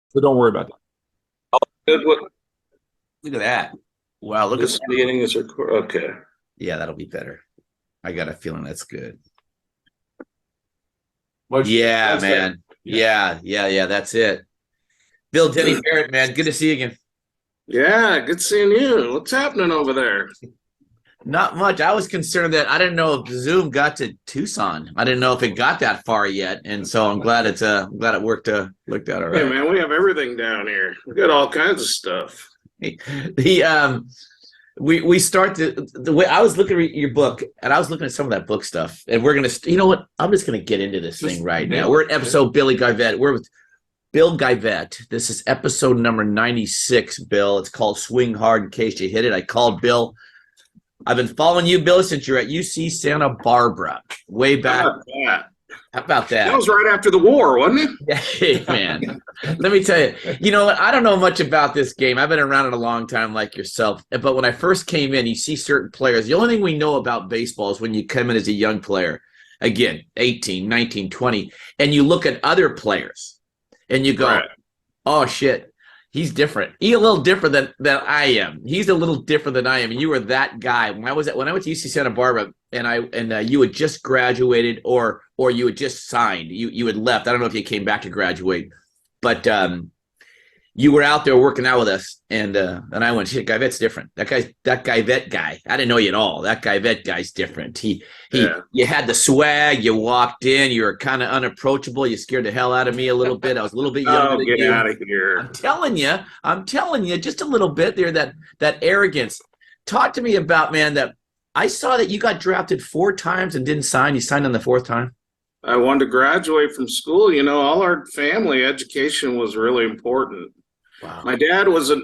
So don't worry about that. Good. What Look at that. Wow, look at this meeting is record. Okay. Yeah, that'll be better. I got a feeling that's good. Much, Yeah, much better. man. Yeah. That's it. Bill Denny Barrett, man. Good to see you again. Yeah, good seeing you. What's happening over there? Not much. I was concerned that I didn't know if Zoom got to Tucson. I didn't know if it got that far yet, and so I'm glad it worked out all Hey right. man, we have everything down here. We got all kinds of stuff. The we start the way I was looking at your book, and I was looking at some of that book stuff, and we're gonna, you know what? I'm just gonna get into this thing right now. We're at episode Billy Guyvet. We're with Bill Guyvet. This is episode number 96. Bill, it's called Swing Hard in case you hit it. I called Bill. I've been following you, Bill, since you're at UC Santa Barbara, way back. How about that? How about That that? was right after the war, wasn't it? Hey, man, let me tell you, you know what? I don't know much about this game. I've been around it a long time like yourself. But when I first came in, you see certain players. The only thing we know about baseball is when you come in as a young player, again, 18, 19, 20, and you look at other players and you go, Right. oh, shit, he's different. He's a little different than I am. He's a little different than I am. And you were that guy. When I went to UC Santa Barbara and you had just graduated or you had just signed, you had left. I don't know if you came back to graduate, but you were out there working out with us, and I went, shit, Guyvet's different. That Guyvet guy. I didn't know you at all. That Guyvet guy's different. Yeah. You had the swag. You walked in. You were kind of unapproachable. You scared the hell out of me a little bit. I was a little bit younger Oh, than get you. out of here. I'm telling you, just a little bit there. That arrogance. Talk to me about, man. That I saw that you got drafted 4 times and didn't sign. You signed on the 4th time. I wanted to graduate from school. You know, all our family education was really important. Wow. My dad was an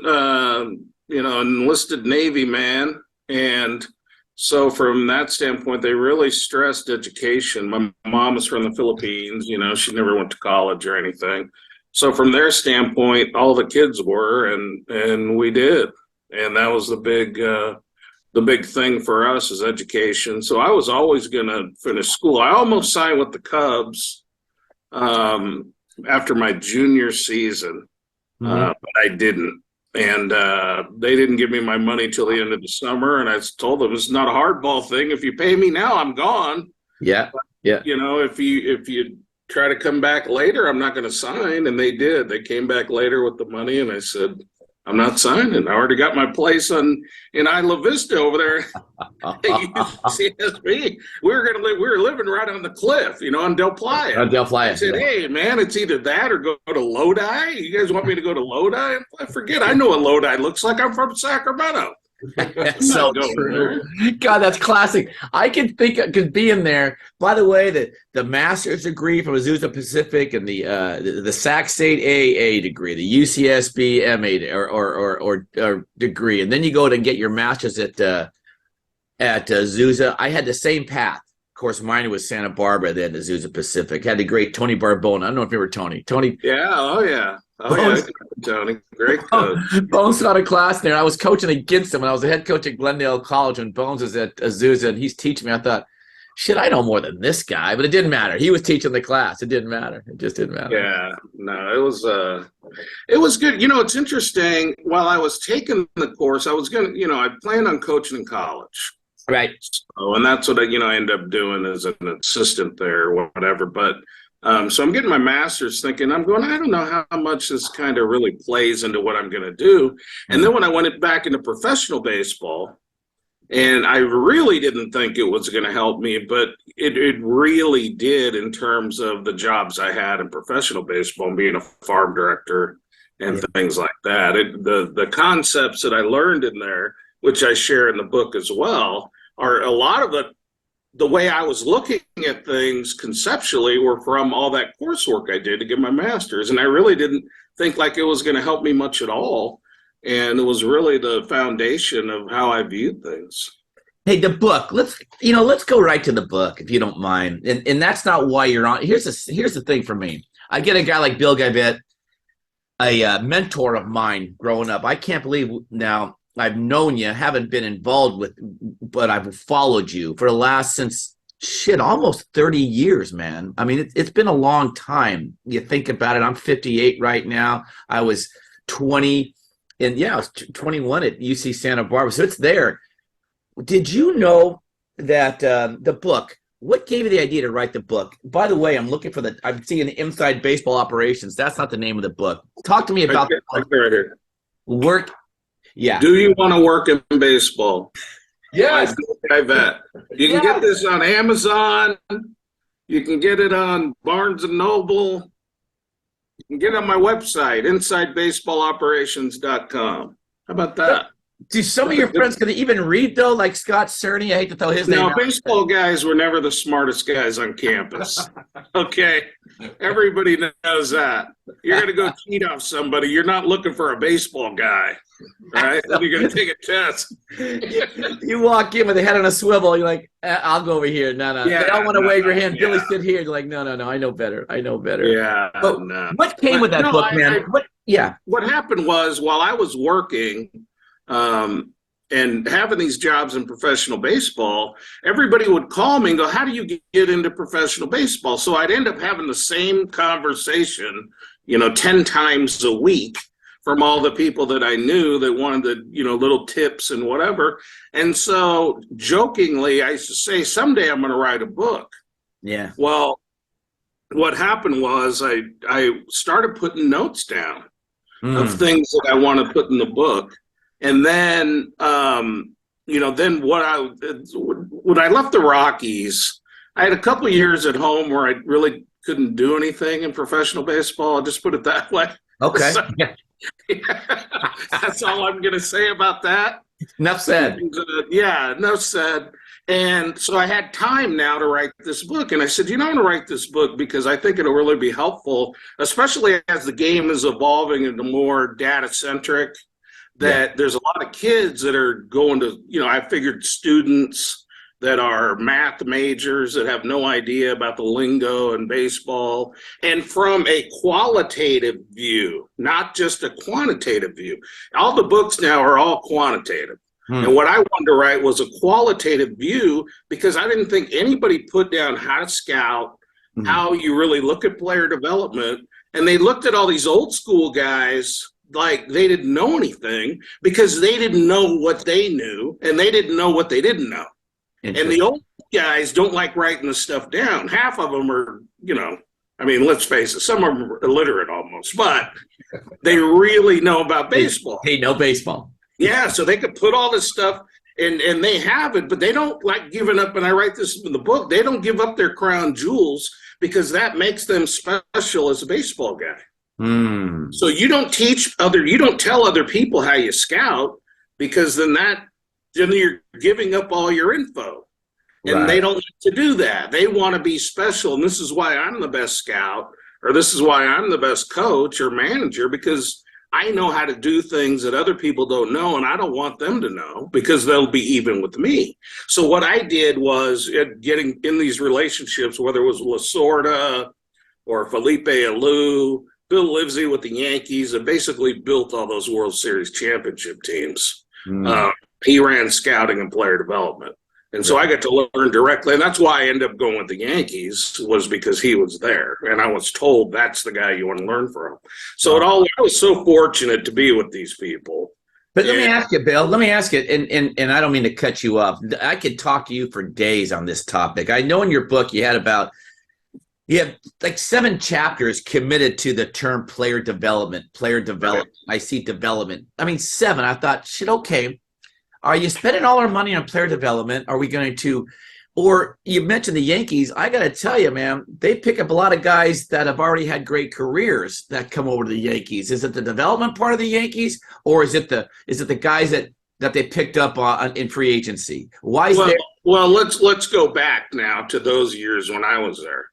enlisted Navy man, and so from that standpoint, they really stressed education. My mom was from the Philippines. You know, she never went to college or anything. So from their standpoint, all the kids were, and we did, and that was the big thing for us is education. So I was always going to finish school. I almost signed with the Cubs after my junior season. But I didn't. And they didn't give me my money till the end of the summer. And I told them it's not a hardball thing. If you pay me now, I'm gone. Yeah. Yeah. You know, if you try to come back later, I'm not going to sign. And they did. They came back later with the money, and I said, I'm not signing. I already got my place in Isla Vista over there at CSB. We were living right on the cliff, you know, on Del Playa. On Del Playa. I said, hey, man, it's either that or go to Lodi. You guys want me to go to Lodi? I forget. I know what Lodi looks like. I'm from Sacramento. That's so true. God, that's classic. I can think because being there. By the way, the master's degree from Azusa Pacific and the Sac State AA degree, the UCSB MA or degree, and then you go to get your master's at Azusa. I had the same path. Of course, mine was Santa Barbara, then Azusa Pacific. Had the great Tony Barbone. I don't know if you were Tony. Yeah. Oh yeah. Bones, Tony, great coach. Bones taught a class there. I was coaching against him, and I was the head coach at Glendale College when Bones was at Azusa, and he's teaching me. I thought, shit, I know more than this guy, but it didn't matter. He was teaching the class. It didn't matter. It just didn't matter. Yeah, no, it was good. You know, it's interesting. While I was taking the course, I was I planned on coaching in college. Right. So, and that's what I ended up doing as an assistant there or whatever. But so I'm getting my master's thinking, I don't know how much this kind of really plays into what I'm going to do. And then when I went back into professional baseball, and I really didn't think it was going to help me, but it really did in terms of the jobs I had in professional baseball and being a farm director and things like that. The concepts that I learned in there, which I share in the book as well, are a lot of the way I was looking at things conceptually were from all that coursework I did to get my master's. And I really didn't think like it was going to help me much at all. And it was really the foundation of how I viewed things. Hey, the book. Let's go right to the book if you don't mind. And that's not why you're on. Here's the thing for me. I get a guy like Bill Guyvet, a mentor of mine growing up. I can't believe now I've known you, haven't been involved with, but I've followed you for the last since shit, almost 30 years, man. I mean, it's been a long time. You think about it. I'm 58 right now. I was 20, and yeah, I was 21 at UC Santa Barbara. So it's there. Did you know that the book? What gave you the idea to write the book? By the way, I'm seeing Inside Baseball Operations. That's not the name of the book. Talk to me about Right here. work. Yeah. Do you want to work in baseball? Yes. Guy Vet. You can get this on Amazon. You can get it on Barnes and Noble. You can get it on my website, InsideBaseballOperations.com. How about that? Do some of your friends can they even read though? Like Scott Cerny, I hate to throw his name No, out. baseball guys were never the smartest guys on campus. Okay, everybody knows that. You're going to go cheat off somebody. You're not looking for a baseball guy, right? You're going to take a test. You walk in with a head on a swivel. You're like, I'll go over here. No. Yeah, they don't want to wave your hand. yeah. Billy, sit here. You're like, no. I know better. Yeah. But No. what came with that book, man? What happened was while I was working and having these jobs in professional baseball, everybody would call me and go, how do you get into professional baseball? So I'd end up having the same conversation, 10 times a week from all the people that I knew that wanted little tips and whatever. And so jokingly, I used to say, someday I'm going to write a book. Yeah. Well, what happened was I started putting notes down of things that I want to put in the book. And then, then when I left the Rockies, I had a couple of years at home where I really couldn't do anything in professional baseball. I'll just put it that way. Okay. So, that's all I'm going to say about that. Enough said. Enough said. And so I had time now to write this book. And I said, I'm going to write this book because I think it'll really be helpful, especially as the game is evolving into more data-centric, that there's a lot of kids that are going to, I figured students that are math majors that have no idea about the lingo in baseball. And from a qualitative view, not just a quantitative view. All the books now are all quantitative. And what I wanted to write was a qualitative view because I didn't think anybody put down how to scout, how you really look at player development. And they looked at all these old school guys like they didn't know anything because they didn't know what they knew and they didn't know what they didn't know. And the old guys don't like writing this stuff down. Half of them are, let's face it, some of them are illiterate almost, but they really know about baseball. They know baseball. Yeah, so they could put all this stuff, and they have it, but they don't like giving up, and I write this in the book, they don't give up their crown jewels because that makes them special as a baseball guy. So you don't tell other people how you scout because then you're giving up all your info. And they don't like to do that. They want to be special, and this is why I'm the best scout, or this is why I'm the best coach or manager, because I know how to do things that other people don't know, and I don't want them to know because they'll be even with me. So what I did was getting in these relationships, whether it was Lasorda or Felipe Alou, Bill Livesey with the Yankees, and basically built all those World Series championship teams. He ran scouting and player development. And so I got to learn directly, and that's why I ended up going with the Yankees, was because he was there. And I was told that's the guy you want to learn from. So I was so fortunate to be with these people. But let me ask you, Bill, and I don't mean to cut you off. I could talk to you for days on this topic. I know in your book you have like 7 chapters committed to the term player development. Right. I see development. 7. I thought, shit, okay. Are you spending all our money on player development? Are we going to, or you mentioned the Yankees. I got to tell you, man, they pick up a lot of guys that have already had great careers that come over to the Yankees. Is it the development part of the Yankees, or is it the guys that they picked up in free agency? Why is there? Well, let's go back now to those years when I was there.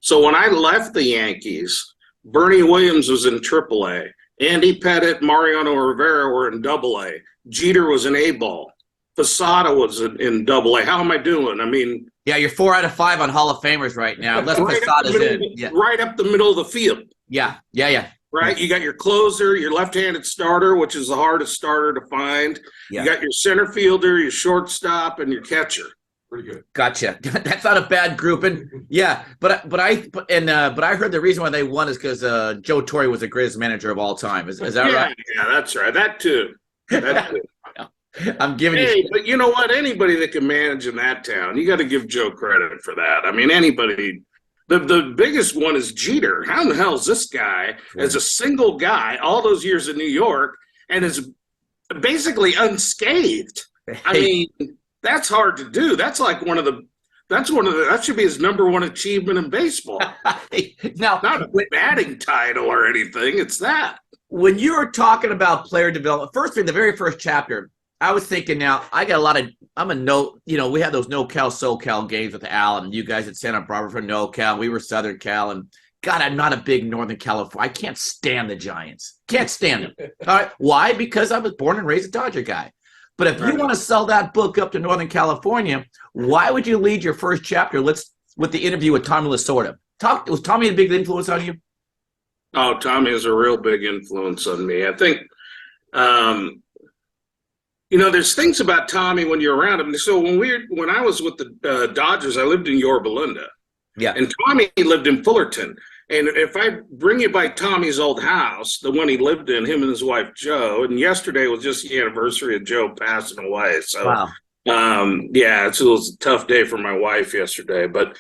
So when I left the Yankees, Bernie Williams was in AAA. Andy Pettit, Mariano Rivera were in AA. Jeter was in A-ball. Posada was in AA. How am I doing? You're 4 out of 5 on Hall of Famers right now. Unless Posada's in. Yeah. Right up the middle of the field. Yeah. Right? You got your closer, your left-handed starter, which is the hardest starter to find. Yeah. You got your center fielder, your shortstop, and your catcher. Pretty good. Gotcha. That's not a bad grouping. Yeah, but I heard the reason why they won is because Joe Torre was the greatest manager of all time. Is that right? Yeah, that's right. That too. That too. I'm giving you. Hey, but you know what? Anybody that can manage in that town, you got to give Joe credit for that. I mean, anybody. The biggest one is Jeter. How in the hell is this guy, as a single guy, all those years in New York, and is basically unscathed? I mean, that's hard to do. That's like that should be his number one achievement in baseball. Now, not a batting title or anything. It's that. When you were talking about player development, first thing, the very first chapter, I was thinking now, I got a lot of, we had those NoCal, SoCal games with Al, and you guys at Santa Barbara for NoCal. We were Southern Cal, and God, I'm not a big Northern California. I can't stand the Giants. Can't stand them. All right. Why? Because I was born and raised a Dodger guy. But if you want to sell that book up to Northern California, why would you lead your first chapter with the interview with Tommy Lasorda? Was Tommy a big influence on you? Oh, Tommy is a real big influence on me. I think, there's things about Tommy when you're around him. So when I was with the Dodgers, I lived in Yorba Linda. Yeah. And Tommy lived in Fullerton. And if I bring you by Tommy's old house, the one he lived in, him and his wife, Joe, and yesterday was just the anniversary of Joe passing away. So, wow. It was a tough day for my wife yesterday. But,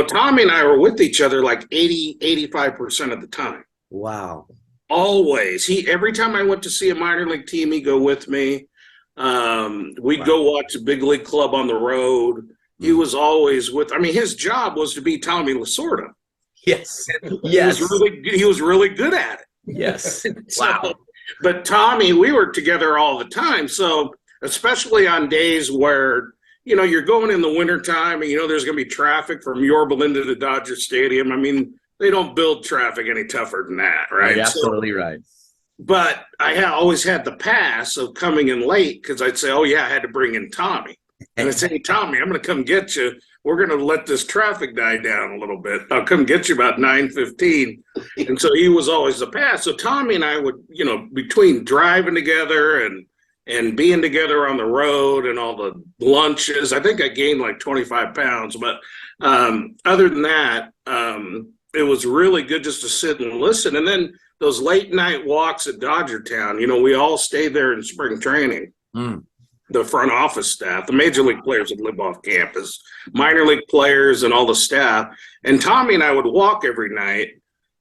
Tommy and I were with each other like 85% of the time. Wow. Always. Every time I went to see a minor league team, he'd go with me. We'd go watch a big league club on the road. He was always his job was to be Tommy Lasorda. Yes. Yes. He was really good at it. Yes. Wow. But Tommy, we were together all the time. So especially on days where, you're going in the wintertime and, there's going to be traffic from Yorba Linda to Dodger Stadium. I mean, they don't build traffic any tougher than that, right? You're absolutely right. But I always had the pass of coming in late because I'd say, oh, yeah, I had to bring in Tommy. And I'd say, hey, Tommy, I'm going to come get you. We're going to let this traffic die down a little bit. I'll come get you about 9:15. And so he was always the pass. So Tommy and I would, between driving together and being together on the road and all the lunches, I think I gained like 25 pounds. But other than that, it was really good just to sit and listen. And then those late night walks at Dodger Town, we all stayed there in spring training. The front office staff, the major league players would live off campus, minor league players and all the staff. And Tommy and I would walk every night.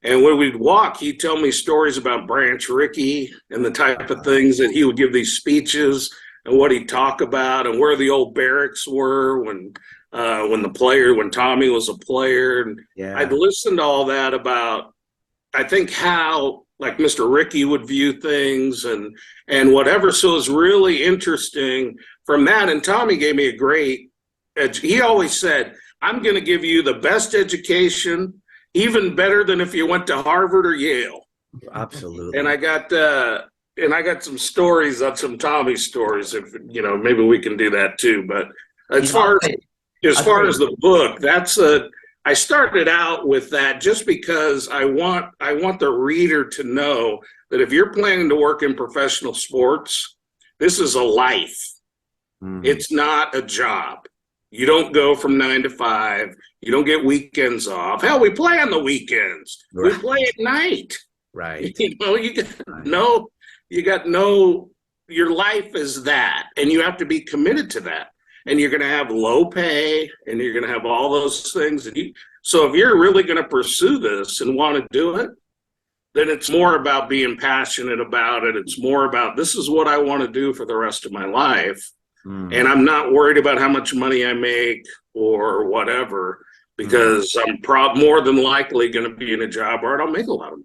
And when we'd walk, he'd tell me stories about Branch Rickey and the type of things that he would give these speeches and what he'd talk about and where the old barracks were when Tommy was a player. And I'd listen to all that about, I think, how like Mr. Rickey would view things and whatever. So it was really interesting from that. And Tommy gave me he always said, I'm going to give you the best education, even better than if you went to Harvard or Yale. Absolutely. And I got some stories on some Tommy stories. If, maybe we can do that too. But as far as the book, I started out with that just because I want the reader to know that if you're planning to work in professional sports, this is a life. Mm-hmm. It's not a job. You don't go from 9 to 5. You don't get weekends off. Hell, we play on the weekends. Right. We play at night. Right. Your life is that, and you have to be committed to that. And you're going to have low pay, and you're going to have all those things. So if you're really going to pursue this and want to do it, then it's more about being passionate about it. It's more about, this is what I want to do for the rest of my life. And I'm not worried about how much money I make or whatever, because I'm more than likely going to be in a job where I don't make a lot of money.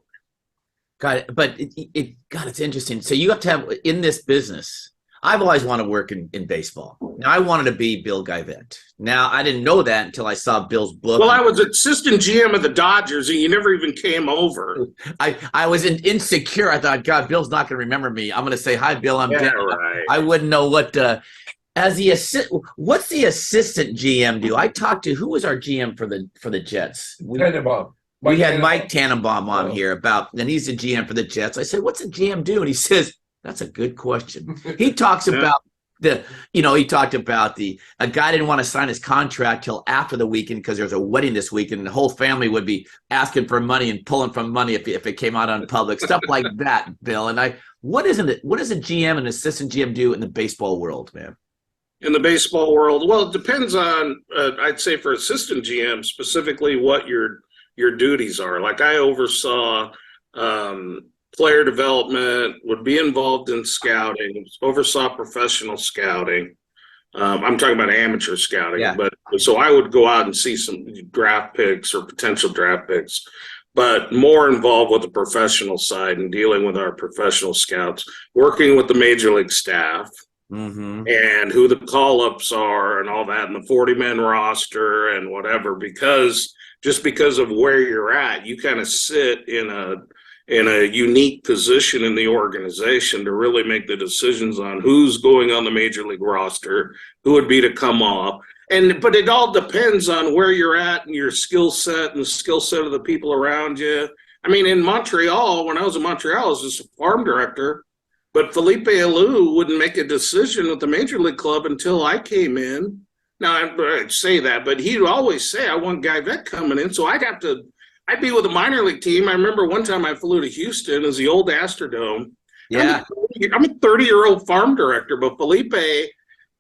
Got it. But it's interesting. So you have to have, in this business, I've always wanted to work in baseball. Now, I wanted to be Bill Guyvette. Now, I didn't know that until I saw Bill's book. Well, I was assistant GM of the Dodgers, and you never even came over. I was insecure. I thought, God, Bill's not going to remember me. I'm going to say, hi, Bill, I'm Denny. Right. I wouldn't know what what's the assistant GM do? I talked to, who was our GM for the Jets? Tannenbaum. We had Mike Tannenbaum on here and he's the GM for the Jets. I said, what's a GM do? And he says, that's a good question. He talks about He talked about a guy didn't want to sign his contract till after the weekend because there's a wedding this weekend, and the whole family would be asking for money and pulling from money if it came out on public stuff like that, Bill. And what does a GM and assistant GM do in the baseball world, man? In the baseball world, well, it depends on. I'd say for assistant GM specifically what your duties are. Like I oversaw player development, would be involved in scouting, oversaw professional scouting. I'm talking about amateur scouting, Yeah. but so I would go out and see some draft picks or potential draft picks, but more involved with the professional side and dealing with our professional scouts, working with the major league staff. Mm-hmm. And who the call-ups are and all that, and the 40-man roster and whatever, because of where you're at, you kind of sit in a unique position in the organization to really make the decisions on who's going on the major league roster, who would be to come off. But it all depends on where you're at and your skill set and the skill set of the people around you. I mean, in Montreal, when I was in Montreal, I was just a farm director. But Felipe Alou wouldn't make a decision with the major league club until I came in. Now, I'd say that, but he'd always say, I want Guy Vec coming in. So I'd be with a minor league team. I remember one time I flew to Houston as the old Astrodome. Yeah. I'm a 30-year-old farm director, but Felipe,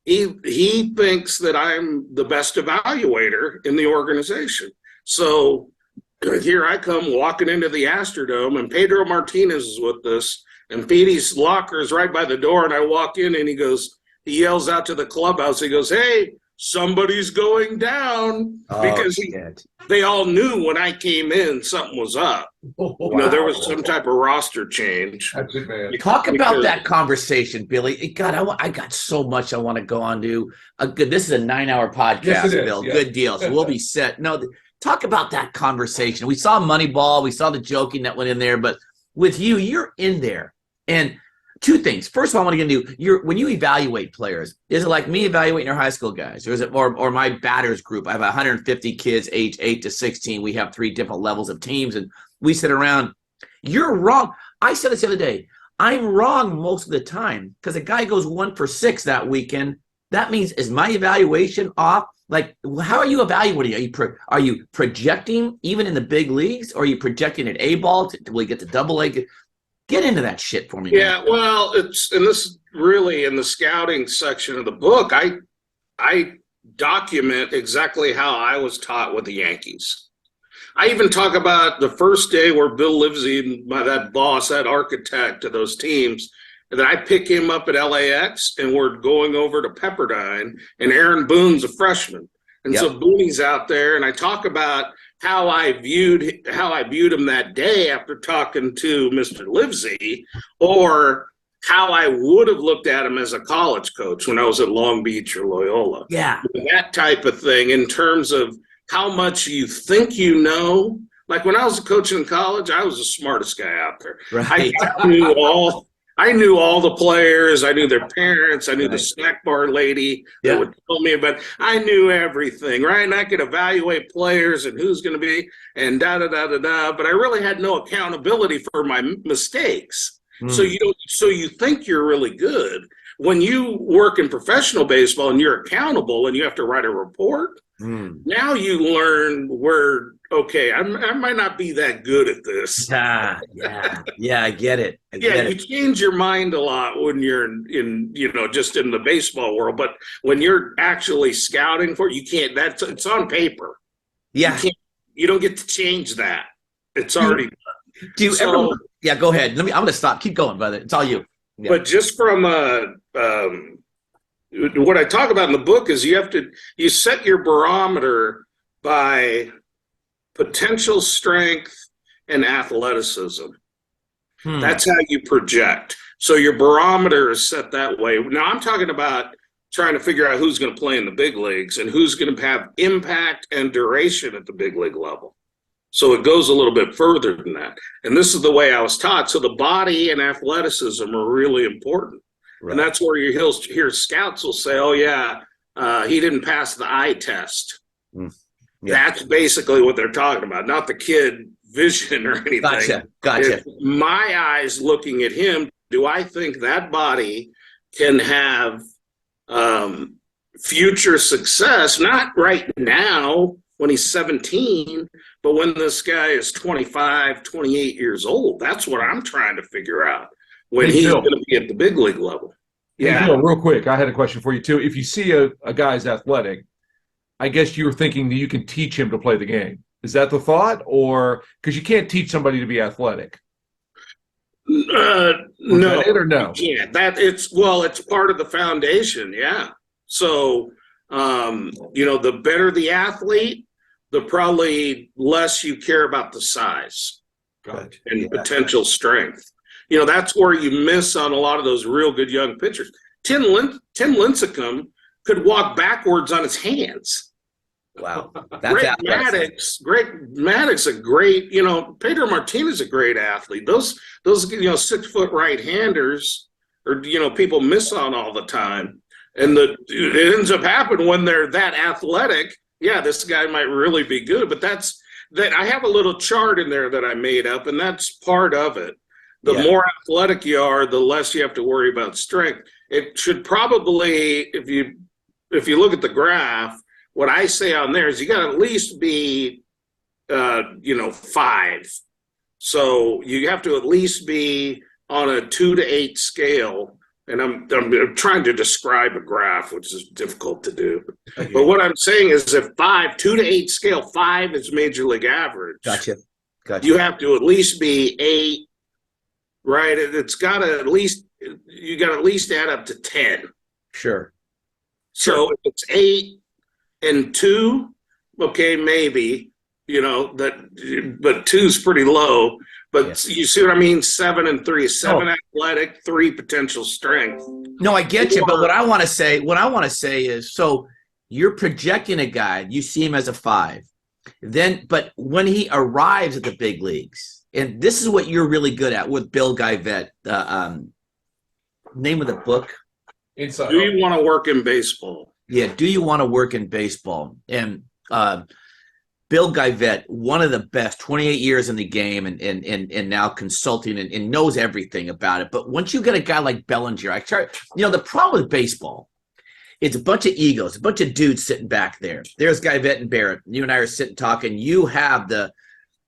he thinks that I'm the best evaluator in the organization. So here I come walking into the Astrodome, and Pedro Martinez is with us. And Petey's locker is right by the door, and I walk in, and he yells out to the clubhouse. He goes, "Hey, somebody's going down," because they all knew when I came in something was up. Wow. There was some type of roster change. That's it, man. Talk about that conversation, Billy. God, I got so much I want to go on to. This is a 9-hour podcast, Yes, it is, Bill. yeah. Good deal. So we'll be set. No, talk about that conversation. We saw Moneyball. We saw the joking that went in there, but with you, you're in there. And two things. First of all, I want to get into when you evaluate players, is it like me evaluating your high school guys? Or is it or my batters group? I have 150 kids age 8 to 16. We have 3 different levels of teams, and we sit around. You're wrong. I said this the other day. I'm wrong most of the time because a guy goes 1 for 6 that weekend. That means, is my evaluation off? Like, how are you evaluating? Are you projecting even in the big leagues? Or are you projecting at A ball till we get to double A? Get into that shit for me. Yeah, man. well, this really in the scouting section of the book, I document exactly how I was taught with the Yankees. I even talk about the first day where Bill Livesey, that boss, that architect of those teams, and then I pick him up at LAX, and we're going over to Pepperdine, and Aaron Boone's a freshman. And so Boone's out there, and I talk about how I viewed him that day after talking to Mr. Livesey, or how I would have looked at him as a college coach when I was at Long Beach or Loyola. Yeah. That type of thing in terms of how much you think you know. Like when I was coaching in college, I was the smartest guy out there. Right. I knew all the players. I knew their parents. I knew the snack bar lady that would tell me about. I knew everything, right? And I could evaluate players and who's going to be and da-da-da-da-da. But I really had no accountability for my mistakes. So you think you're really good. When you work in professional baseball and you're accountable and you have to write a report, now you learn where, okay, I might not be that good at this. Yeah, I get it. You change your mind a lot when you're in just in the baseball world. But when you're actually scouting for it, you can't. It's on paper. Yeah, you don't get to change that. It's already done. Do you ever? Yeah, go ahead. I'm going to stop. Keep going, brother. It's all you. Yeah. But just from what I talk about in the book is you set your barometer by potential strength and athleticism. That's how you project. So your barometer is set that way. Now I'm talking about trying to figure out who's going to play in the big leagues and who's going to have impact and duration at the big league level. So it goes a little bit further than that. And this is the way I was taught. So the body and athleticism are really important. Right. And that's where you hear scouts will say, oh, yeah, he didn't pass the eye test. Yeah. That's basically what they're talking about, not the kid vision or anything. Gotcha. If my eyes looking at him, do I think that body can have future success, not right now when he's 17, but when this guy is 25, 28 years old. That's what I'm trying to figure out, when Hey, he's Bill. going to be at the big league level. Hey, Yeah. Bill, real quick, I had a question for you too. If you see a guy's athletic, I guess you were thinking that you can teach him to play the game. Is that the thought? Or because you can't teach somebody to be athletic? Was No, that it or no? yeah, it's part of the foundation. Yeah. So, the better the athlete, the probably less you care about the size Gotcha. and potential strength. That's where you miss on a lot of those real good young pitchers. Tim Lincecum could walk backwards on his hands. Wow. That's Greg Maddox, a great, Pedro Martinez, a great athlete. Those 6-foot right-handers, or people miss on all the time, and it ends up happening when they're that athletic. Yeah, this guy might really be good, but that I have a little chart in there that I made up, and that's part of it. The more athletic you are, the less you have to worry about strength. It should probably, if you look at the graph, what I say on there is you got to at least be, 5. So you have to at least be on a 2 to 8 scale. And I'm trying to describe a graph, which is difficult to do. Okay. But what I'm saying is, if 2 to 8 scale, 5 is major league average. Gotcha. You have to at least be 8, right? It's got to you got to at least add up to 10. Sure. So if it's 8 and 2, okay, maybe, but 2 is pretty low. But you see what I mean? 7 and 3, 7 athletic, 3 potential strength. No, I get you. But what I want to say is, so you're projecting a guy, you see him as a 5. But when he arrives at the big leagues, and this is what you're really good at with Bill Guyvet, name of the book? Inside. Do you want to work in baseball? Yeah, do you want to work in baseball? And Bill Guyvet, one of the best, 28 years in the game and now consulting and knows everything about it. But once you get a guy like Bellinger, the problem with baseball, it's a bunch of egos, a bunch of dudes sitting back there. There's Guyvet and Barrett. You and I are sitting talking. You have the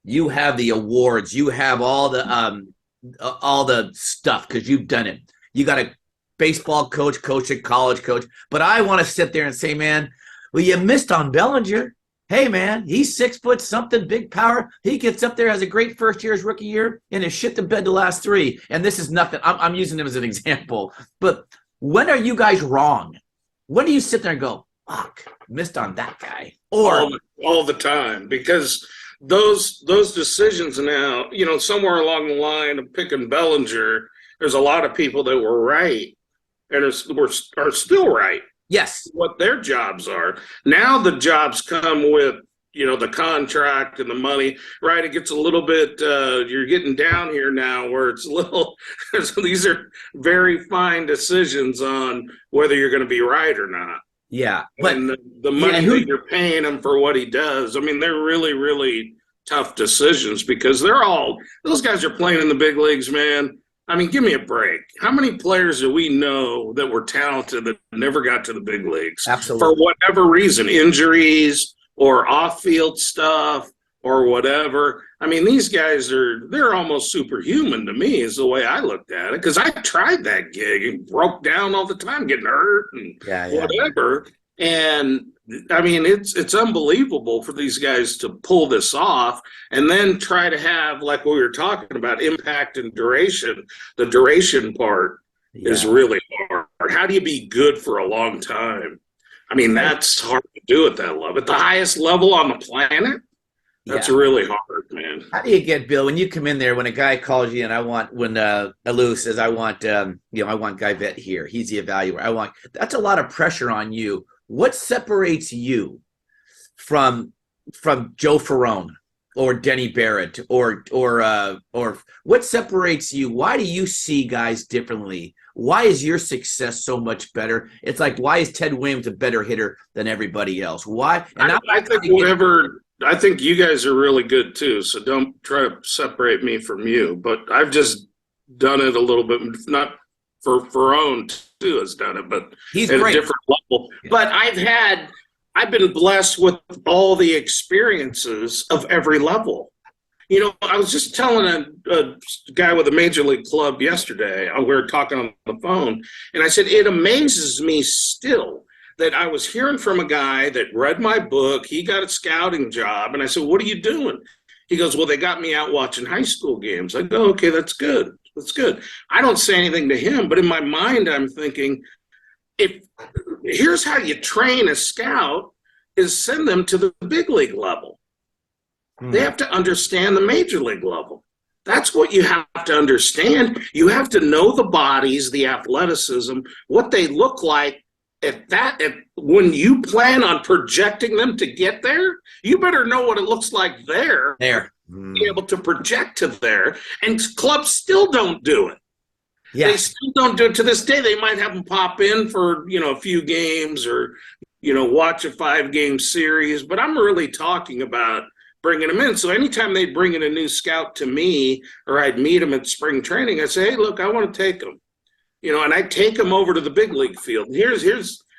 awards. You have all the stuff because you've done it. You got a baseball coach, a college coach. But I want to sit there and say, man, well, you missed on Bellinger. Hey, man, he's 6 foot something, big power. He gets up there, has a great first year, his rookie year, and has shit the bed the last 3. And this is nothing. I'm using him as an example. But when are you guys wrong? When do you sit there and go, fuck, missed on that guy? Or all the time, because those decisions now, somewhere along the line of picking Bellinger, there's a lot of people that were right and are still right. Yes. What their jobs are. Now the jobs come with, the contract and the money, right? It gets a little bit, you're getting down here now where it's a little, these are very fine decisions on whether you're going to be right or not. Yeah. But and the money that you're paying him for what he does, I mean, they're really, really tough decisions because those guys are playing in the big leagues, man. I mean, give me a break. How many players do we know that were talented that never got to the big leagues? Absolutely. For whatever reason, injuries or off-field stuff or whatever. I mean, these guys they're almost superhuman to me is the way I looked at it, because I tried that gig and broke down all the time, getting hurt and whatever. And I mean, it's unbelievable for these guys to pull this off and then try to have, like what we were talking about, impact and duration. The duration part is really hard. How do you be good for a long time? I mean, that's hard to do at that level. At the highest level on the planet, that's really hard, man. How do you get, Bill, when you come in there, when a guy calls you and when Alou says, I want Guyvet here, he's the evaluator. That's a lot of pressure on you. What separates you from Joe Ferrone or Denny Barrett or what separates you? Why do you see guys differently? Why is your success so much better? It's like, why is Ted Williams a better hitter than everybody else? Why? And I think you guys are really good too. So don't try to separate me from you. But I've just done it a little bit, not for Ferrone too has done it, but He's at great. a different level. But I've been blessed with all the experiences of every level. You know, I was just telling a guy with a major league club yesterday, we were talking on the phone, and I said, it amazes me still that I was hearing from a guy that read my book. He got a scouting job. And I said, what are you doing? He goes, well, they got me out watching high school games. I go, okay, that's good. That's good. I don't say anything to him, but in my mind, I'm thinking, here's how you train a scout is send them to the big league level. They have to understand the major league level. That's what you have to understand. You have to know the bodies, the athleticism, what they look like. When you plan on projecting them to get there, you better know what it looks like there. Be able to project to there. And clubs still don't do it. Yeah. They still don't do it to this day. They might have them pop in for, a few games or, watch a 5-game series. But I'm really talking about bringing them in. So anytime they bring in a new scout to me or I'd meet them at spring training, I say, hey, look, I want to take them. And I take them over to the big league field.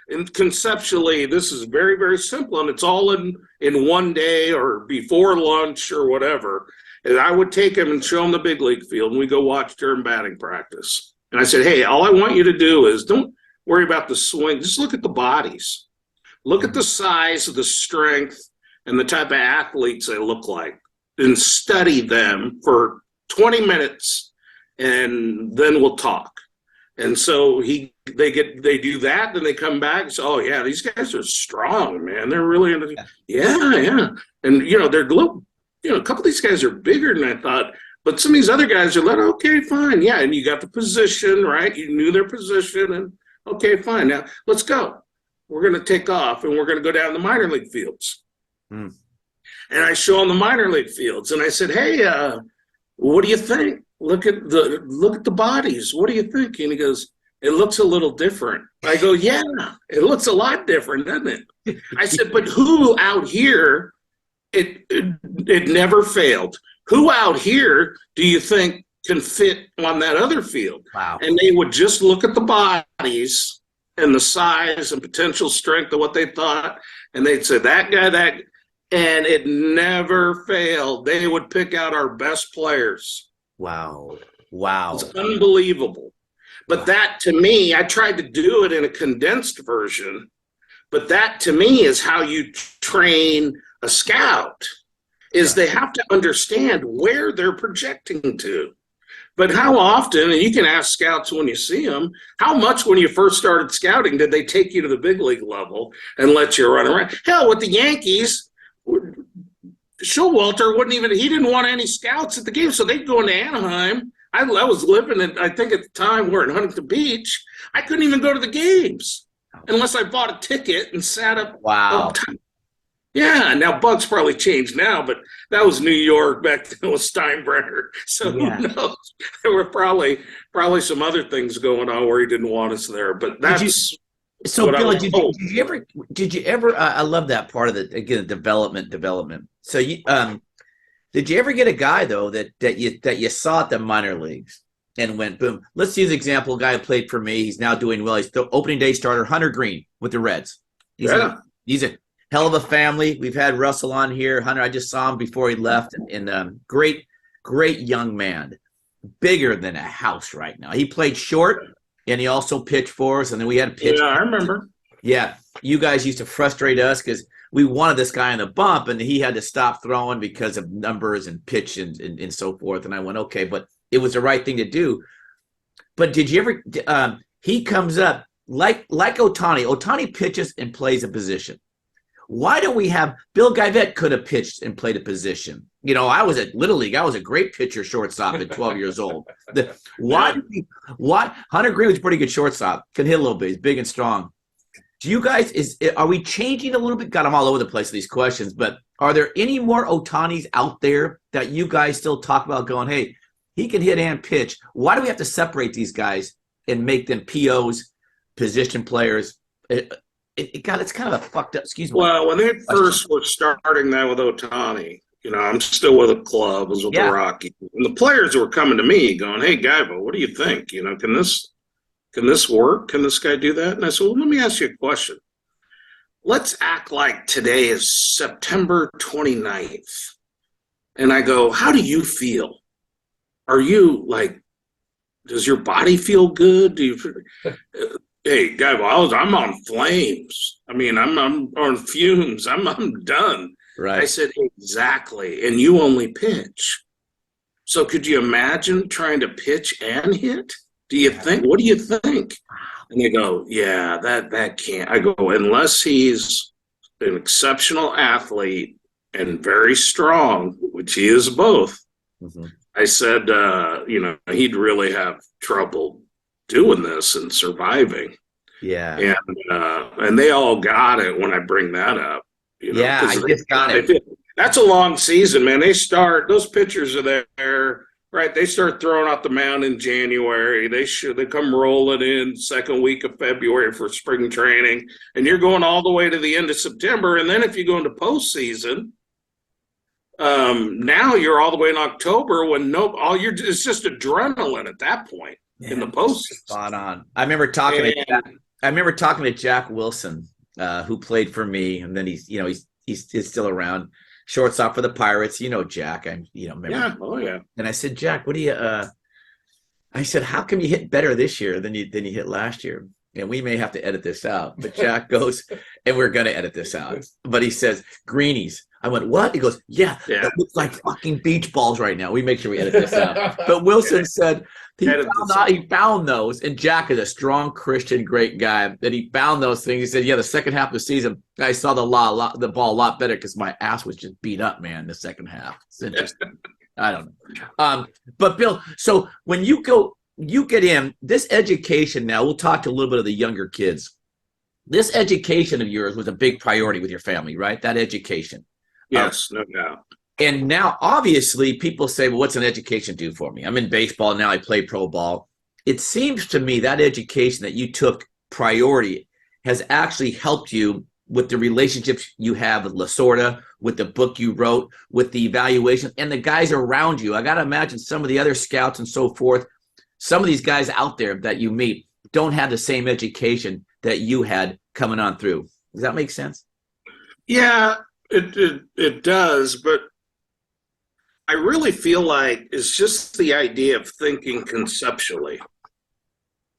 And conceptually, this is very, very simple, and it's all in one day or before lunch or whatever. And I would take them and show them the big league field, and we go watch during batting practice. And I said, hey, all I want you to do is don't worry about the swing. Just look at the bodies. Look at the size, the strength, and the type of athletes they look like, and study them for 20 minutes, and then we'll talk. And so they do that, then they come back and say, oh yeah, these guys are strong, man. They're really yeah. And they're a couple of these guys are bigger than I thought, but some of these other guys are like, okay, fine, yeah. And you got the position, right? You knew their position, and okay, fine. Now let's go. We're going to take off, and we're going to go down the minor league fields. And I show them the minor league fields, and I said, hey, what do you think? Look at the bodies. What do you think? And he goes, it looks a little different. I go, yeah, it looks a lot different, doesn't it? I said, but who out here, it never failed. Who out here do you think can fit on that other field? Wow. And they would just look at the bodies and the size and potential strength of what they thought. And they'd say, that guy, and it never failed. They would pick out our best players. Wow. It's unbelievable. But that, to me, I tried to do it in a condensed version, but that, to me, is how you train a scout, is they have to understand where they're projecting to. But how often, and you can ask scouts when you see them, how much when you first started scouting did they take you to the big league level and let you run around? Hell, with the Yankees, Showalter he didn't want any scouts at the game, so they'd go into Anaheim. I was living I think at the time we're in Huntington Beach. I couldn't even go to the games unless I bought a ticket and sat up. Wow. Yeah, now Bugs probably changed now, but that was New York back then. It was Steinbrenner. So who knows? There were probably some other things going on where he didn't want us there. But that's so. Billy, did you ever? I love that part of the development. So did you ever get a guy though that you saw at the minor leagues and went boom? Let's use an example. A guy who played for me. He's now doing well. He's the opening day starter, Hunter Green with the Reds. He's a hell of a family. We've had Russell on here. Hunter, I just saw him before he left, and great young man, bigger than a house right now. He played short, and he also pitched for us, and then we had a pitch. Yeah, I remember. Yeah, you guys used to frustrate us because we wanted this guy in the bump, and he had to stop throwing because of numbers and pitch and so forth. And I went, okay, but it was the right thing to do. But did you ever he comes up like Ohtani. Ohtani pitches and plays a position. Why don't we have Bill Guyvette could have pitched and played a position? I was at Little League. I was a great pitcher shortstop at 12 years old. Why Hunter Green was a pretty good shortstop. Can hit a little bit. He's big and strong. Do you guys are we changing a little bit? Got them all over the place, these questions, but are there any more Ohtanis out there that you guys still talk about going, hey, he can hit and pitch? Why do we have to separate these guys and make them POs, position players? It's kind of a fucked up, excuse me. Well, when they first were starting that with Ohtani, I'm still with a club, I was with the Rockies. And the players were coming to me going, hey, Guybo, what do you think? Can Can this work? Can this guy do that? And I said, well, let me ask you a question. Let's act like today is September 29th. And I go, how do you feel? Are you like, does your body feel good? Do you, hey, guy, well, I'm on flames. I mean, I'm on fumes. I'm done. Right. I said, exactly. And you only pitch. So could you imagine trying to pitch and hit? What do you think? And they go, yeah, that can't. I go, unless he's an exceptional athlete and very strong, which he is both. Mm-hmm. I said, he'd really have trouble doing this and surviving. Yeah. And they all got it when I bring that up. Yeah, I just got it. That's a long season, man. Those pitchers are there, right? They start throwing out the mound in January. They come rolling in second week of February for spring training, and you're going all the way to the end of September. And then if you go into postseason, now you're all the way in October when it's just adrenaline at that point in the postseason. Spot on. I remember talking to Jack Wilson, who played for me, and then he's still around. Shortstop for the Pirates, Jack. Remember. Yeah. Oh yeah. And I said, Jack, what do you? I said, how come you hit better this year than you hit last year? And we may have to edit this out. But Jack goes, and we're gonna edit this out. But he says, greenies. I went, what? He goes, yeah. That looks like fucking beach balls right now. We make sure we edit this out. But Wilson said he found those, and Jack is a strong Christian, great guy, that he found those things. He said, yeah, the second half of the season, I saw the ball a lot better because my ass was just beat up, man, the second half. It's interesting. I don't know. But Bill, so when you get in this education now, we'll talk to a little bit of the younger kids. This education of yours was a big priority with your family, right? That education. Yes, no doubt. And now, obviously, people say, well, what's an education do for me? I'm in baseball now. I play pro ball. It seems to me that education that you took priority has actually helped you with the relationships you have with Lasorda, with the book you wrote, with the evaluation, and the guys around you. I got to imagine some of the other scouts and so forth, some of these guys out there that you meet don't have the same education that you had coming on through. Does that make sense? Yeah, it does, but I really feel like it's just the idea of thinking conceptually.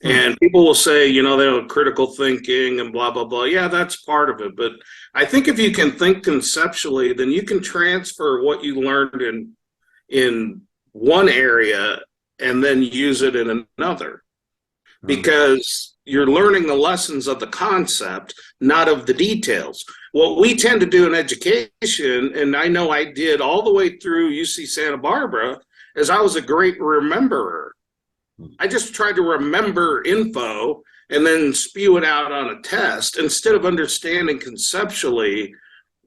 And people will say, they're critical thinking and blah, blah, blah. Yeah, that's part of it. But I think if you can think conceptually, then you can transfer what you learned in one area and then use it in another. Because you're learning the lessons of the concept, not of the details. What we tend to do in education, and I know I did all the way through UC Santa Barbara, is I was a great rememberer. I just tried to remember info and then spew it out on a test instead of understanding conceptually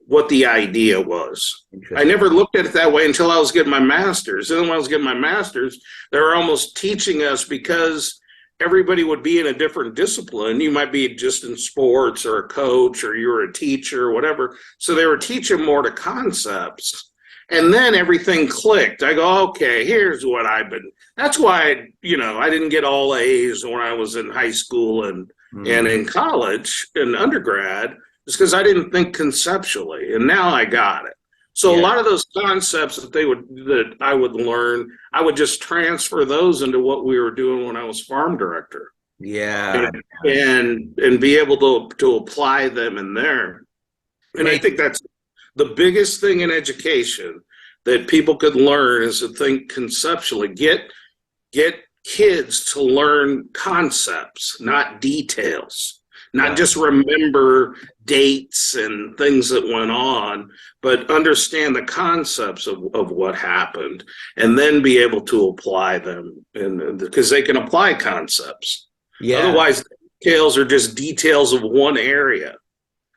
what the idea was. I never looked at it that way until I was getting my master's. And then when I was getting my master's, they were almost teaching us, because everybody would be in a different discipline. You might be just in sports or a coach or you're a teacher or whatever. So they were teaching more to concepts. And then everything clicked. I go, okay, here's what that's why, I didn't get all A's when I was in high school and in college and undergrad. It's because I didn't think conceptually. And now I got it. So a lot of those concepts that I would learn, I would just transfer those into what we were doing when I was farm director. Yeah. And be able to apply them in there. And I think that's the biggest thing in education that people could learn, is to think conceptually. Get kids to learn concepts, not details. Not just remember dates and things that went on, but understand the concepts of what happened, and then be able to apply them, because they can apply concepts. Yeah. Otherwise, details are just details of one area.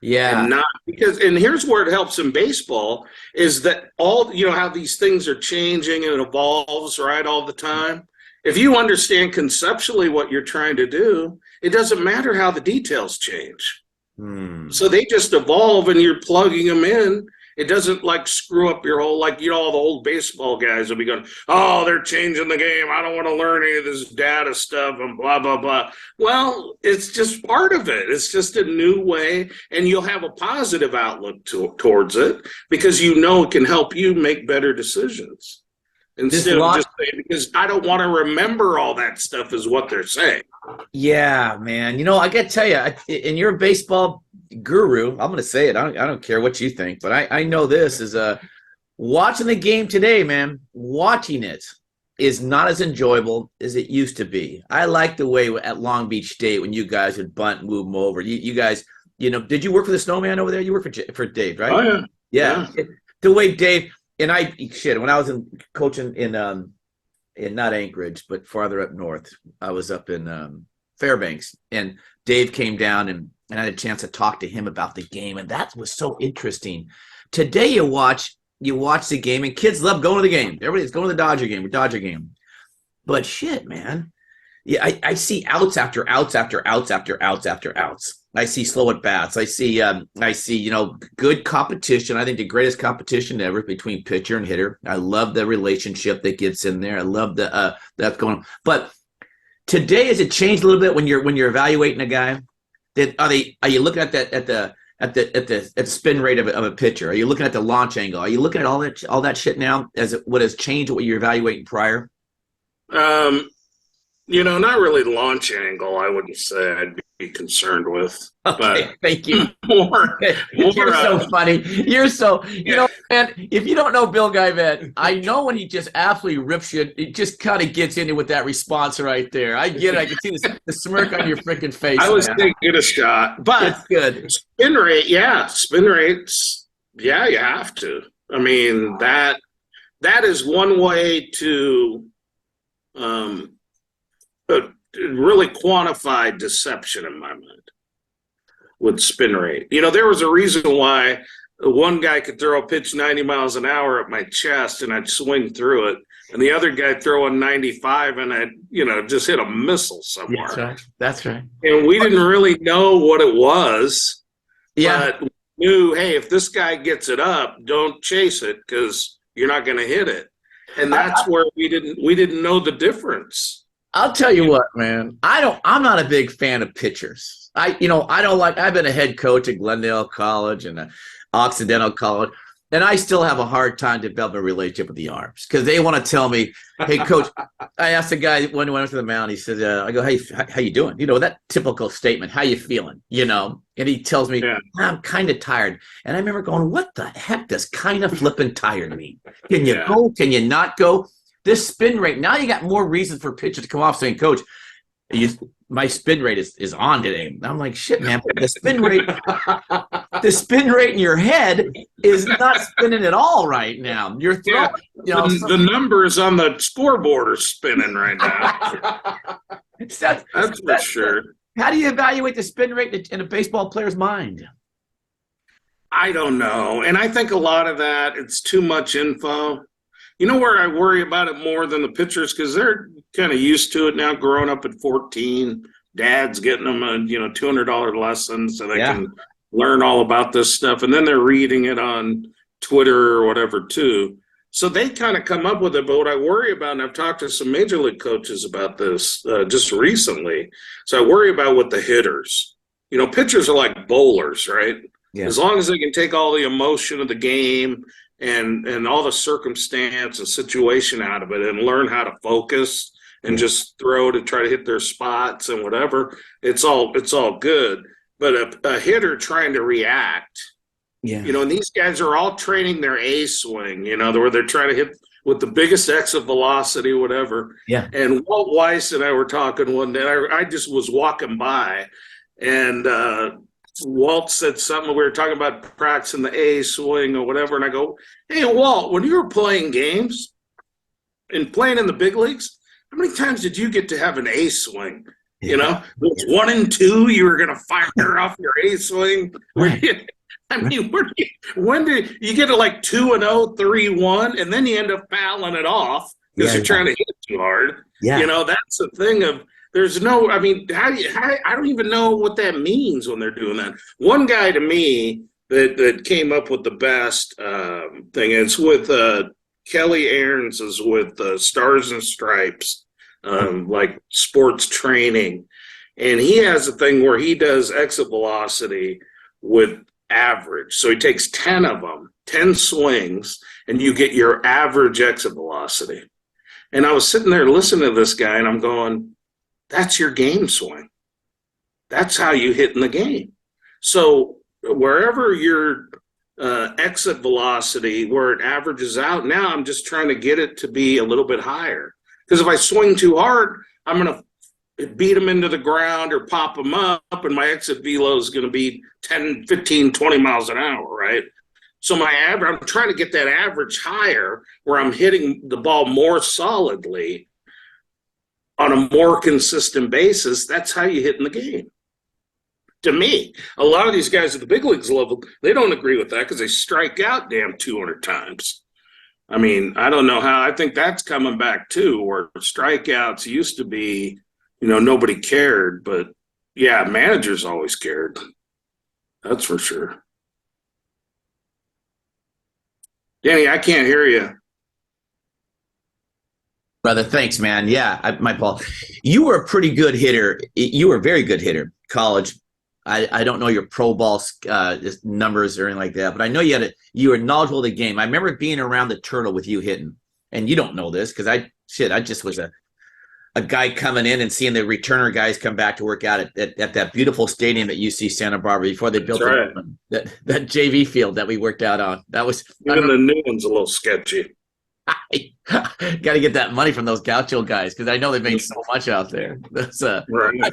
Yeah. And here's where it helps in baseball, is that how these things are changing and it evolves, right, all the time. If you understand conceptually what you're trying to do, it doesn't matter how the details change. So they just evolve, and you're plugging them in, It doesn't like screw up your whole, like, all the old baseball guys will be going, oh, they're changing the game. I don't want to learn any of this data stuff and blah, blah, blah. Well, it's just part of it. It's just a new way, and you'll have a positive outlook towards it because it can help you make better decisions. Instead of just saying, because I don't want to remember all that stuff is what they're saying. Yeah, man. I got to tell you, and you're a baseball guru. I'm going to say it. I don't care what you think, but I know this is watching the game today, man. Watching it is not as enjoyable as it used to be. I like the way at Long Beach State when you guys would bunt and move them over. You guys, did you work for the Snowman over there? You work for Dave, right? Oh, yeah. The way Dave and when I was coaching in not Anchorage, but farther up north, I was up in Fairbanks, and Dave came down and I had a chance to talk to him about the game, and that was so interesting. Today you watch the game, and kids love going to the game. Everybody's going to the Dodger game. But shit, man. Yeah, I see outs after outs after outs after outs after outs. I see slow at bats. I see good competition. I think the greatest competition ever between pitcher and hitter. I love the relationship that gets in there. I love that's going on. But today, has it changed a little bit when you're evaluating a guy? Are you looking at the spin rate of a pitcher? Are you looking at the launch angle? Are you looking at all that shit now as what has changed what you're evaluating prior? Not really launch angle, I wouldn't say I'd be concerned with. Okay, but thank you. more You're so funny. You're so, man, if you don't know Bill Guyvet, I know when he just absolutely rips you, it just kind of gets into with that response right there. I get it. I can see the smirk on your freaking face. I was taking a shot. But it's good. Spin rates, yeah, you have to. I mean, that is one way to really quantify deception in my mind with spin rate. There was a reason why one guy could throw a pitch 90 miles an hour at my chest and I'd swing through it, and the other guy throw a 95 and I'd just hit a missile somewhere. That's right. And we didn't really know what it was. Yeah. But we knew, hey, if this guy gets it up, don't chase it because you're not going to hit it. And that's where we didn't know the difference. I'll tell you what, man. I'm not a big fan of pitchers. I've been a head coach at Glendale College and Occidental College, and I still have a hard time developing a relationship with the arms because they want to tell me, hey, coach, I asked the guy when we went to the mound, he said, I go, hey, how you doing? That typical statement, how you feeling? And he tells me, I'm kind of tired. And I remember going, what the heck does kind of flipping tired mean? Can you go? Can you not go? This spin rate, now you got more reason for pitchers to come off saying, coach, my spin rate is on today. And I'm like, shit, man, the spin rate in your head is not spinning at all right now. You're throwing, the numbers on the scoreboard are spinning right now. That's for sure. How do you evaluate the spin rate in a baseball player's mind? I don't know. And I think a lot of that, it's too much info. Where I worry about it more than the pitchers, because they're kind of used to it now, growing up at 14. Dad's getting them a $200 lesson so they can learn all about this stuff. And then they're reading it on Twitter or whatever too. So they kind of come up with it. But what I worry about, and I've talked to some major league coaches about this just recently, so I worry about with the hitters. Pitchers are like bowlers, right? Yeah. As long as they can take all the emotion of the game and all the circumstance and situation out of it and learn how to focus and just throw to try to hit their spots and whatever, it's all good. But a hitter trying to react, and these guys are all training their A swing, where they're trying to hit with the biggest exit velocity, whatever. Yeah. And Walt Weiss and I were talking one day. I just was walking by, and Walt said something. We were talking about practicing the A swing or whatever, and I go, hey, Walt, when you were playing games and playing in the big leagues, how many times did you get to have an A swing? It's 1 and 2, you were going to fire off your A swing. Right. When do you get to like 2-0, 3-1, and then you end up fouling it off because you're trying to hit too hard? Yeah. That's the thing of, there's no, I mean, I don't even know what that means when they're doing that. One guy to me that came up with the best thing. It's with Kelly Aarons is with Stars and Stripes, like sports training. And he has a thing where he does exit velocity with average. So he takes 10 of them, 10 swings, and you get your average exit velocity. And I was sitting there listening to this guy, and I'm going, that's your game swing. That's how you hit in the game. So wherever your exit velocity, where it averages out, now I'm just trying to get it to be a little bit higher. Because if I swing too hard, I'm going to beat them into the ground or pop them up, and my exit velo is going to be 10, 15, 20 miles an hour, right? So I'm trying to get that average higher where I'm hitting the ball more solidly on a more consistent basis. That's how you hit in the game. To me, a lot of these guys at the big leagues level, they don't agree with that because they strike out damn 200 times. I mean, I don't know how. I think that's coming back too, where strikeouts used to be, nobody cared, but yeah, managers always cared. That's for sure. Danny, I can't hear you. Brother, thanks, man. Yeah, my fault. You were a pretty good hitter. You were a very good hitter, college. I don't know your pro ball numbers or anything like that, but I know you were knowledgeable of the game. I remember being around the Turtle with you hitting, and you don't know this because I just was a guy coming in and seeing the returner guys come back to work out at that beautiful stadium at UC Santa Barbara before they built that JV field that we worked out on. That was even the new one's a little sketchy. Got to get that money from those Gaucho guys because I know they made so much out there. That's right.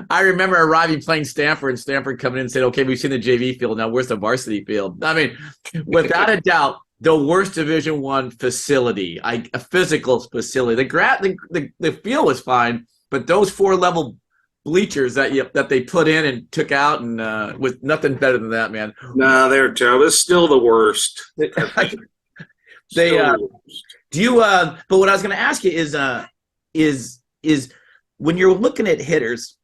I remember arriving playing Stanford and Stanford coming in and said, okay, we've seen the JV field. Now where's the varsity field? I mean, without a doubt, the worst Division I facility, a physical facility. The field was fine, but those 4-level bleachers that they put in and took out and was nothing better than that, man. No, they're terrible. It's still the worst. Do you but what I was going to ask you is when you're looking at hitters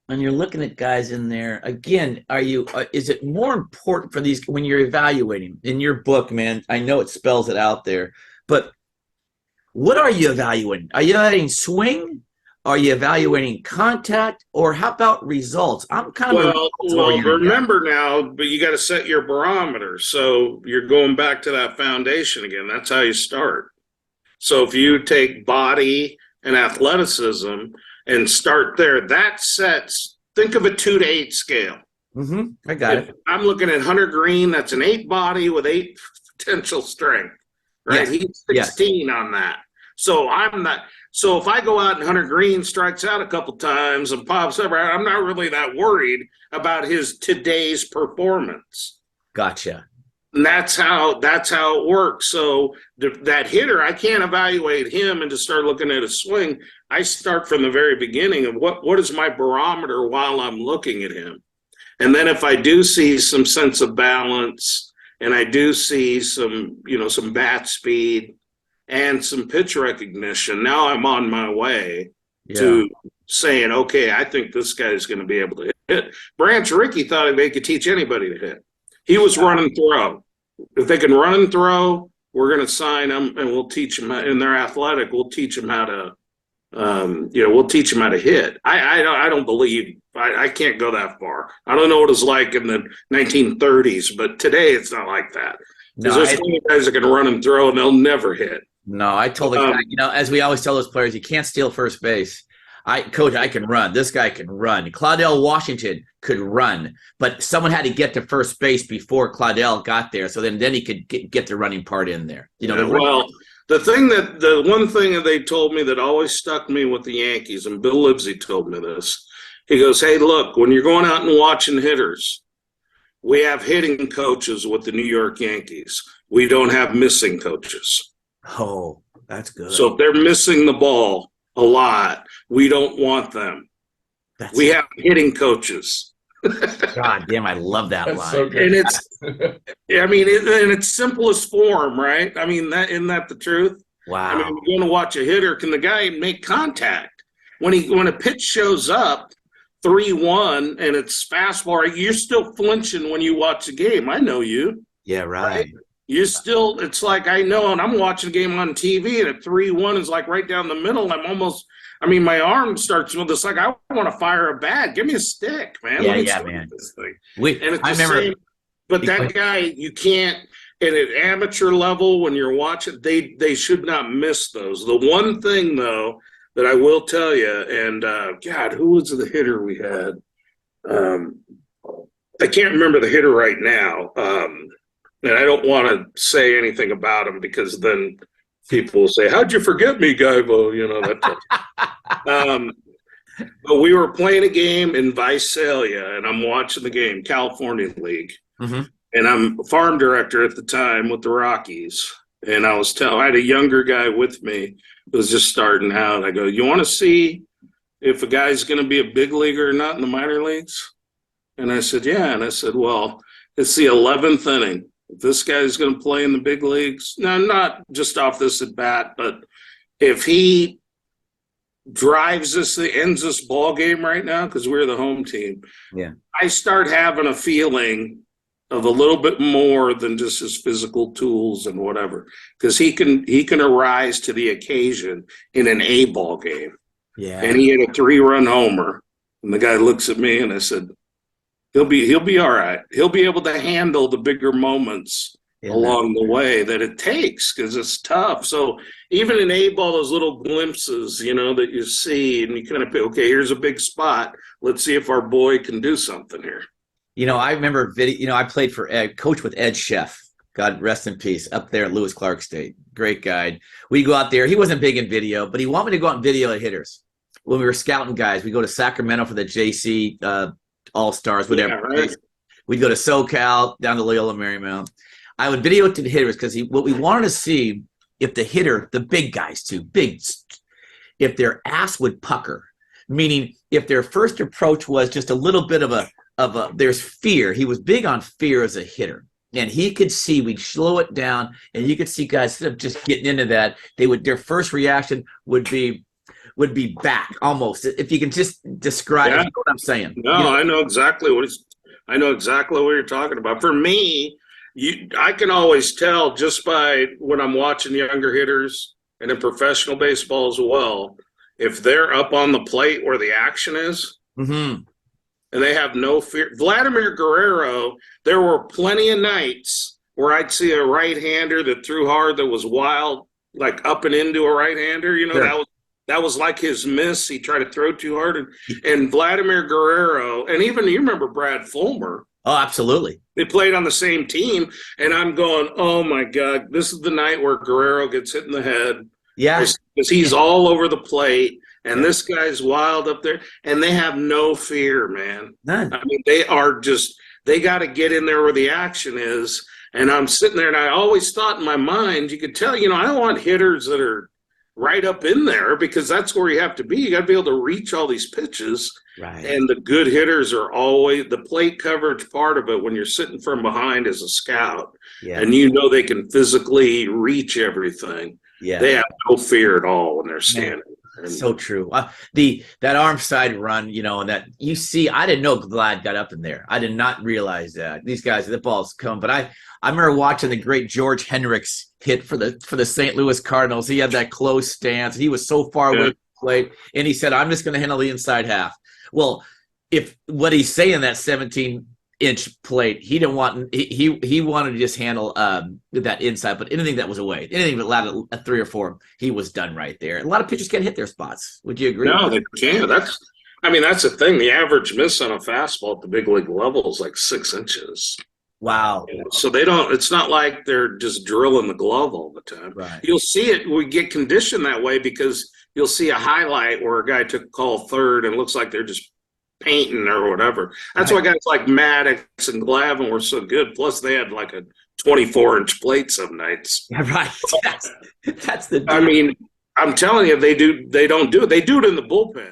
and you're looking at guys in there again, is it more important for these when you're evaluating in your book, man? I know it spells it out there, but what are you evaluating? Are you evaluating swing? Are you evaluating contact, or how about results? I'm kind of well. Remember now, but you got to set your barometer. So you're going back to that foundation again. That's how you start. So if you take body and athleticism and start there, that sets. Think of a 2 to 8 scale. Mm-hmm. I got it. I'm looking at Hunter Green. That's an 8 body with 8 potential strength. Right? Yes. He's 16 on that. So I'm not. So if I go out and Hunter Green strikes out a couple times and pops up, I'm not really that worried about his today's performance. Gotcha. And that's how it works. So that hitter, I can't evaluate him and just start looking at a swing. I start from the very beginning of what is my barometer while I'm looking at him. And then if I do see some sense of balance and I do see some bat speed and some pitch recognition, now I'm on my way to saying, okay, I think this guy's going to be able to hit. Branch Rickey thought they could teach anybody to hit. He was run and throw. If they can run and throw, we're going to sign them, and we'll teach them. And they're athletic. We'll teach them how to, we'll teach them how to hit. I don't believe I can't go that far. I don't know what it was like in the 1930s, but today it's not like that. Because there's many guys that can run and throw, and they'll never hit. No, I told the guy, as we always tell those players, you can't steal first base. Coach, I can run. This guy can run. Claudell Washington could run, but someone had to get to first base before Claudell got there. So then he could get the running part in there. The one thing that they told me that always stuck me with the Yankees, and Bill Livesey told me this. He goes, hey, look, when you're going out and watching hitters, we have hitting coaches with the New York Yankees. We don't have missing coaches. Oh, that's good. So if they're missing the ball a lot, we don't want them. We have hitting coaches. God damn, I love that line. So good. And it's, in its simplest form, right? I mean, isn't that the truth? Wow. I mean, you're going to watch a hitter. Can the guy make contact? When a pitch shows up 3-1 and it's fastball, right? You're still flinching when you watch the game. I know you. Yeah, right. You still, it's like I know, and I'm watching a game on TV, and a 3-1 is like right down the middle. I'm almost, I mean, my arm starts with this, like I want to fire a bat. Give me a stick, man. Yeah, Let me yeah, swing man. this thing. I And it's the remember. same, but that guy, you can't. At an amateur level, when you're watching, they should not miss those. The one thing though that I will tell you, and God, who was the hitter we had? I can't remember the hitter right now. And I don't want to say anything about him because then people will say, "How'd you forget me, Guybo?" You know that. But we were playing a game in Visalia, and I'm watching the game, California League, and I'm farm director at the time with the Rockies. And I had a younger guy with me who was just starting out. I go, "You want to see if a guy's going to be a big leaguer or not in the minor leagues?" And I said, "Yeah." And I said, "Well, it's the 11th inning. If this guy's going to play in the big leagues, now not just off this at bat, but if he drives this, ends this ball game right now, because we're the home team, I start having a feeling of a little bit more than just his physical tools and whatever, because he can arise to the occasion in an A ball game." Yeah. And he hit a 3-run homer, and the guy looks at me, and I said, He'll be all right. He'll be able to handle the bigger moments along the way that it takes, because it's tough. So even in A-ball, those little glimpses, that you see, and you kind of, okay, here's a big spot. Let's see if our boy can do something here. I remember I played for coach with Ed Sheff. God rest in peace, up there at Lewis Clark State. Great guy. We go out there. He wasn't big in video, but he wanted me to go out and video at hitters. When we were scouting guys, we go to Sacramento for the JC All-Stars, whatever. Yeah, right. We'd go to SoCal, down to Loyola Marymount. I would video it to the hitters because what we wanted to see, if the hitter, the big guys too, if their ass would pucker, meaning if their first approach was just a little bit of a there's fear. He was big on fear as a hitter. And he could see, we'd slow it down, and you could see guys instead of just getting into that, their first reaction would be back almost. If you can just describe, you know what I'm saying. No, I know exactly what you're talking about. For me, I can always tell just by when I'm watching younger hitters and in professional baseball as well, if they're up on the plate where the action is, and they have no fear. Vladimir Guerrero, there were plenty of nights where I'd see a right-hander that threw hard that was wild, like up and into a right-hander. That was like his miss. He tried to throw too hard. And Vladimir Guerrero, and even you remember Brad Fulmer. Oh, absolutely. They played on the same team. And I'm going, oh, my God, this is the night where Guerrero gets hit in the head. Yeah. Because he's all over the plate. And this guy's wild up there. And they have no fear, man. None. I mean, they got to get in there where the action is. And I'm sitting there, and I always thought in my mind, you could tell, I want hitters that are right up in there, because that's where you have to be. You got to be able to reach all these pitches. Right. And the good hitters are always the plate coverage part of it when you're sitting from behind as a scout. Yeah. And they can physically reach everything. Yeah. They have no fear at all when they're standing. So true. That arm side run, and that you see, I didn't know Glad got up in there. I did not realize that. These guys, the balls come. But I remember watching the great George Hendricks hit for the St. Louis Cardinals. He had that close stance. He was so far away from the plate, and he said, "I'm just going to handle the inside half." Well, if what he's saying, that 17-inch plate, he didn't want. He wanted to just handle that inside, but anything that was away, anything that allowed a 3 or 4, he was done right there. A lot of pitchers can't hit their spots. Would you agree? No, they can't. That's the thing. The average miss on a fastball at the big league level is like 6 inches. Wow. So they don't. It's not like they're just drilling the glove all the time. Right. You'll see it. We get conditioned that way because you'll see a highlight where a guy took a call third and it looks like they're just painting or whatever. That's why guys like Maddox and Glavine were so good. Plus, they had like a 24-inch plate some nights. Yeah, right. That's the. I mean, I'm telling you, they don't do it. They do it in the bullpen.